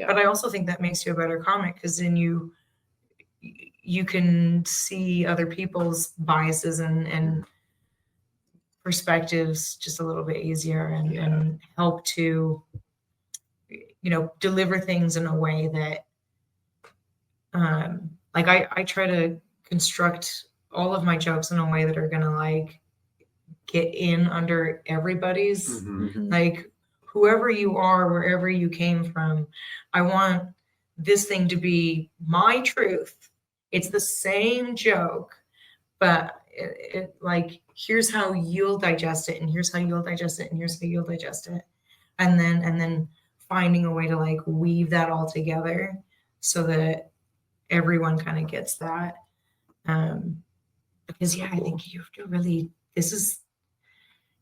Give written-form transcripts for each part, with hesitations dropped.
But I also think that makes you a better comic, because then you can see other people's biases and perspectives just a little bit easier, and help to, deliver things in a way that, like I try to construct all of my jokes in a way that are going to like get in under everybody's, like whoever you are, wherever you came from, I want this thing to be my truth. It's the same joke, but it like, here's how you'll digest it, and here's how you'll digest it, and here's how you'll digest it. And then finding a way to like weave that all together so that everyone kind of gets that. Because I think you have to really,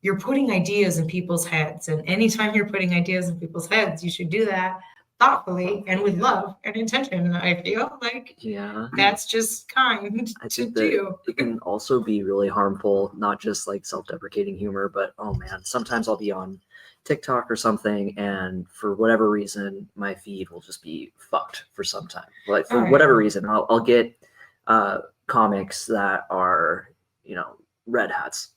you're putting ideas in people's heads, and anytime you're putting ideas in people's heads, you should do that thoughtfully and with love and intention. I feel like that's just kind to do. It can also be really harmful, not just like self-deprecating humor, but oh man, sometimes I'll be on TikTok or something, and for whatever reason, my feed will just be fucked for some time. Like for whatever reason, I'll get comics that are, red hats,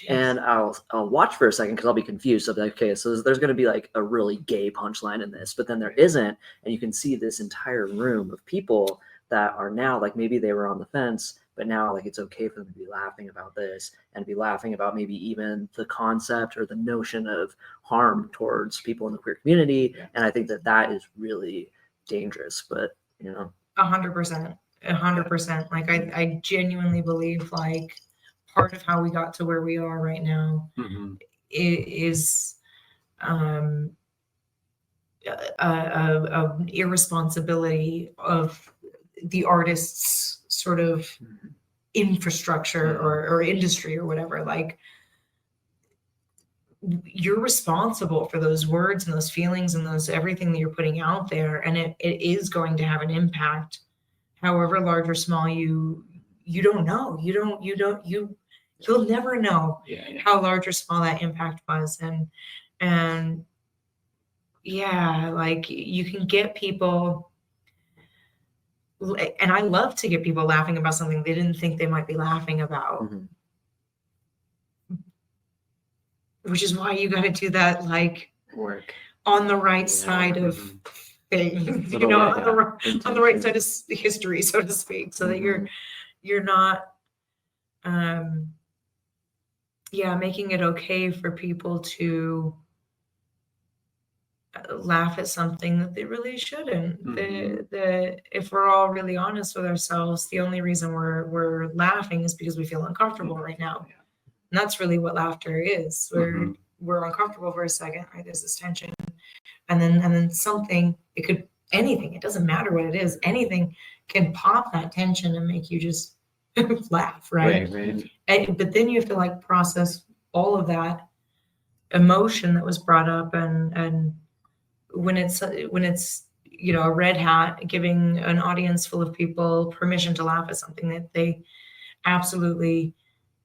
and I'll watch for a second because I'll be confused. I'll be like, okay, so there's going to be like a really gay punchline in this, but then there isn't, and you can see this entire room of people that are now like, maybe they were on the fence, but now like it's okay for them to be laughing about this and be laughing about maybe even the concept or the notion of harm towards people in the queer community. And I think that is really dangerous, but 100%. Like I genuinely believe like part of how we got to where we are right now is a irresponsibility of the artist's sort of infrastructure or industry or whatever. Like, you're responsible for those words and those feelings and those everything that you're putting out there, and it is going to have an impact, however large or small. You don't know. You'll never know how large or small that impact was. And like you can get people, and I love to get people laughing about something they didn't think they might be laughing about. Which is why you got to do that like work on the right side of things, on the right side of history, so to speak, so that you're not making it okay for people to laugh at something that they really shouldn't. If we're all really honest with ourselves, the only reason we're laughing is because we feel uncomfortable right now. And that's really what laughter is. We're uncomfortable for a second, right? There's this tension. And then something, it could, anything, it doesn't matter what it is, anything can pop that tension and make you just laugh, right? But then you have to like process all of that emotion that was brought up, and when it's a red hat giving an audience full of people permission to laugh at something that they absolutely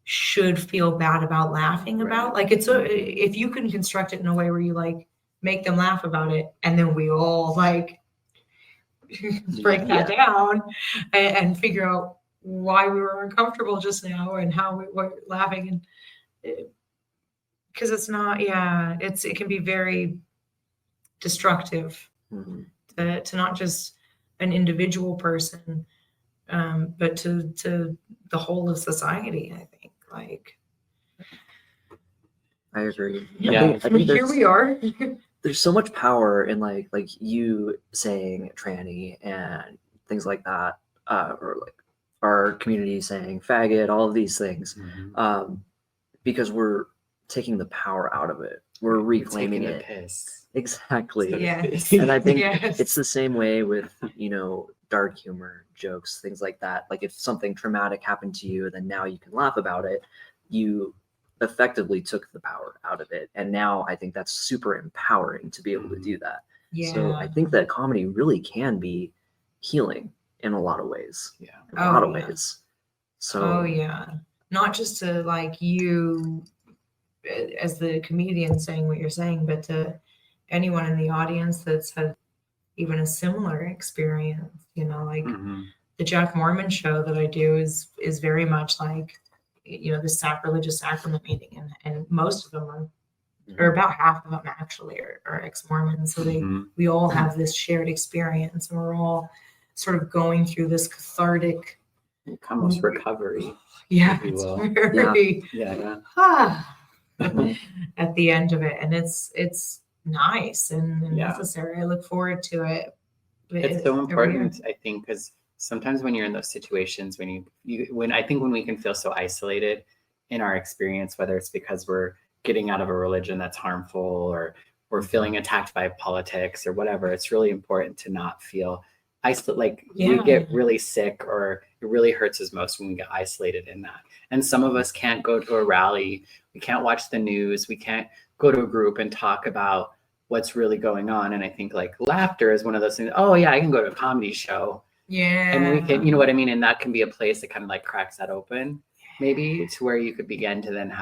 should feel bad about laughing about, like if you can construct it in a way where you like make them laugh about it, and then we all like break that down and figure out why we were uncomfortable just now and how we were laughing, and because it's not, it can be very destructive to not just an individual person, but to the whole of society. I think, like, I agree. I think here we are. There's so much power in like you saying tranny and things like that, or like our community saying faggot, all of these things, because we're taking the power out of it. We're reclaiming it. Exactly. And I think it's the same way with, dark humor, jokes, things like that. Like if something traumatic happened to you, then now you can laugh about it. You effectively took the power out of it. And now I think that's super empowering to be able to do that. So I think that comedy really can be healing in a lot of ways. A lot of ways. So not just to like you as the comedian saying what you're saying, but to anyone in the audience that's had even a similar experience, you know, like Mm-hmm. the Jack Mormon show that I do is very much like, you know, the sacrilegious sacrament meeting, and most of them are, or about half of them actually are ex-Mormons. So we all have this shared experience, and we're all sort of going through this cathartic, almost recovery. yeah, if you it's will. very Yeah. at the end of it, and it's nice and Yeah. necessary. I look forward to it. It's so every year. important, I think, because sometimes when you're in those situations, when I think when we can feel so isolated in our experience, whether it's because we're getting out of a religion that's harmful, or we're feeling attacked by politics or whatever, it's really important to not feel isolated. Like we get really sick, or it really hurts us most when we get isolated in that. And some of us can't go to a rally, we can't watch the news, we can't go to a group and talk about what's really going on. And I think like laughter is one of those things. Oh yeah, I can go to a comedy show. Yeah. And we can, you know what I mean? And that can be a place that kind of like cracks that open, maybe, to where you could begin to then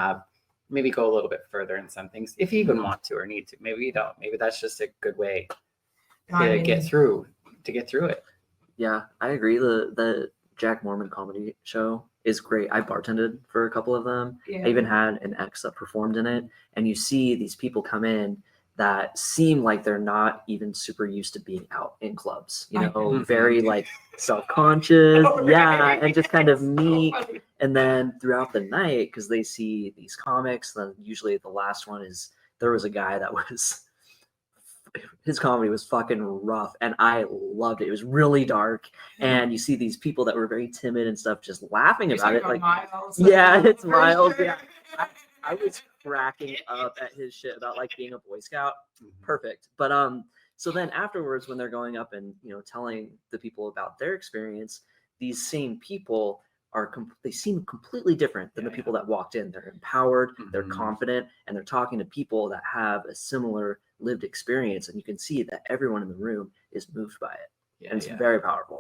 maybe go a little bit further in some things, if you even want to or need to. Maybe you don't. Maybe that's just a good way to get through it. Yeah, I agree. The Jack Mormon comedy show is great. I bartended for a couple of them. Yeah. I even had an ex that performed in it. And you see these people come in that seem like they're not even super used to being out in clubs, you know, very like self-conscious. Yeah. And just kind of meek. And then throughout the night, because they see these comics, then usually the last one is, there was a guy that was, his comedy was fucking rough, and I loved it. It was really dark, and you see these people that were very timid and stuff just laughing about it. Like, Miles, yeah, it's Miles. sure. Yeah, I was cracking up at his shit about like being a Boy Scout. Perfect. But so then afterwards, when they're going up and, you know, telling the people about their experience, these same people they seem completely different than the people that walked in. They're empowered, they're confident, and they're talking to people that have a similar lived experience, and you can see that everyone in the room is moved by it. And it's very powerful.